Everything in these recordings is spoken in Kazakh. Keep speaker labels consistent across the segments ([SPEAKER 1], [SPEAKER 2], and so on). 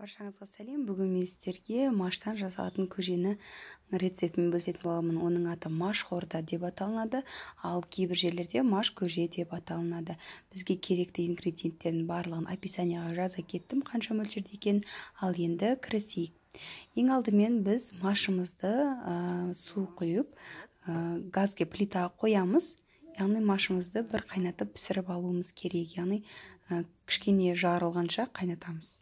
[SPEAKER 1] Баршаңызға сәлем. Бүгін мен сіздерге маштан жасалатын көжені рецептін бөлісетін боламын. Оның аты маш хорда деп аталынады, ал кейбір жерлерде маш көже деп аталынады. Бізге керекті ингредиенттердің барлығын описанияға жаза кеттім, қанша мөлшерде екенін. Ал енді кірісейік. Ең алдымен біз машымызды су құйып, газге плитаға қоямыз. Яғни машымызды бір қайнатып пісіріп алуымыз керек. Яғни кішкене жарылғанша қайнатамыз.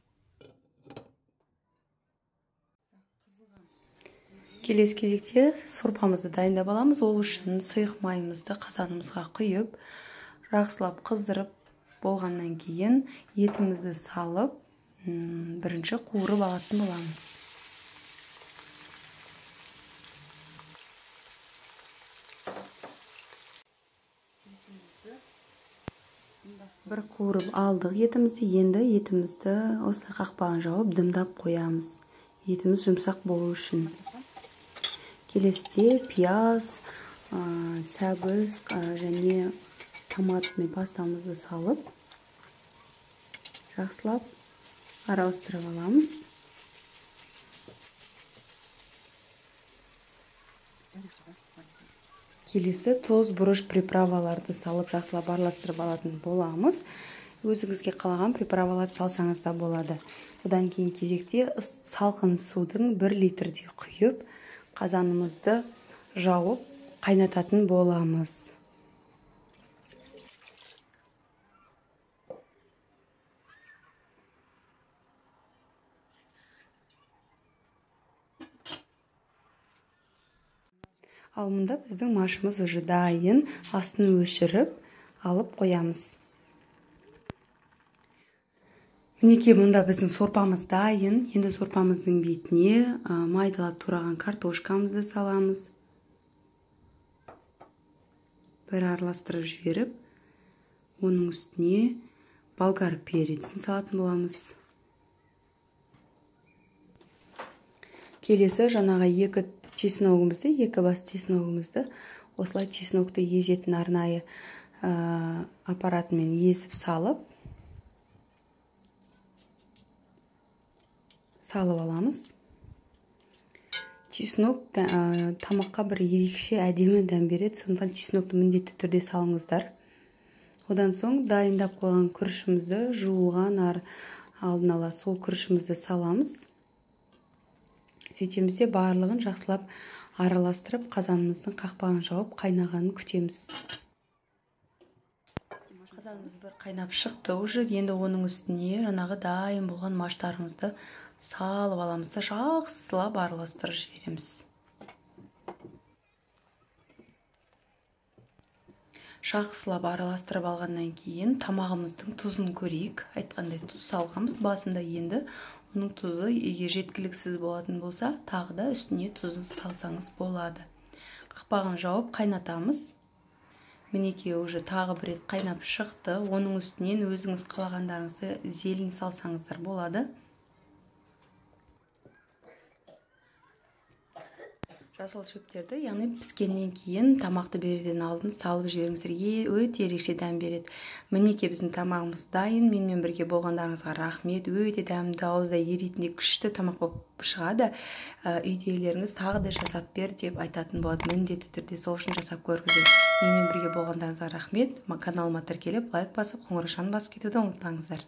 [SPEAKER 1] Келесі кезекте сорпамызды дайындап аламыз. Ол үшін сұйық майымызды қазанымызға құйып, жақсылап қыздырып болғаннан кейін етімізді салып, бірінші қуырып алатын боламыз. Бір қуырып алдық етімізді. Енді етімізді осылай қақпағын жауып дымдап қоямыз. Етіміз жұмсақ болу үшін. Келесте пияз, сәбіз және томатный пастамызды салып, жақсылап араластырып аламыз. Келесі тұз, бұрыш приправаларды салып, жақсылап араластырып алатын боламыз. Өзіңізге қалаған приправаларды салсаңыз да болады. Одан кейін кезекте салқын судың 1 литрдей құйып, қазанымызды жауып қайнататын боламыз. Ал мұнда біздің машымыз уже дайын, астын өшіріп алып қоямыз. Мінекей мұнда біздің сорпамыз дайын. Енді сорпамыздың бетіне майдалап тураған картошкамызды саламыз. Бір араластырып жіберіп, оның үстіне болгар перецін салатын боламыз. Келесі жаңағы 2 чесногымызды, 2 бас чесногымызды осылай чеснокты езетін арнайы аппаратымен езіп салып аламыз. Чеснок тамаққа бір ерекше әдемі дәм береді, сондықтан чеснокты міндетті түрде салыңыздар. Одан соң дайындап қойған күрішімізді жуылған алдын ала сол күрішімізді саламыз. Сөйтемізде барлығын жақсылап араластырып, қазанымыздың қақпағын жауып қайнағанын күтеміз. Қазанымыз бір қайнап шықты уже. Енді оның үстіне жаңағы дайын болған маштарымызды салып аламыз да жақсылап араластырып жібереміз. Жақсылап араластырып алғаннан кейін тамағымыздың тұзын көрейік. Айтқандай тұз салғанбыз басында. Енді оның тұзы егер жеткіліксіз болатын болса, тағы да үстіне тұзын салсаңыз болады. Қақпағын жауып қайнатамыз. Мінекей уже тағы бір рет қайнап шықты. Оның үстінен өзіңіз қалағандарыңызды зелень салсаңыздар болады. Жасыл шөптерді, яғни піскеннен кейін тамақты берерден алдын салып жіберіңіздер. Өте ерекше дәм береді. Мінекей біздің тамағымыз дайын. Менімен бірге болғандарыңызға рахмет. Өте дәмді, ауызда еритіндей күшті тамақ болып шығады. Үйдегілеріңіз тағы да жасап бер деп айтатын болады. Міндетті түрде сол үшін жасап көріңіздер. Менімен бірге болғандарыңызға рахмет. Каналыма тіркеліп, лайк басып, қоңыраушаны басып кетуді ұмытпаңыздар.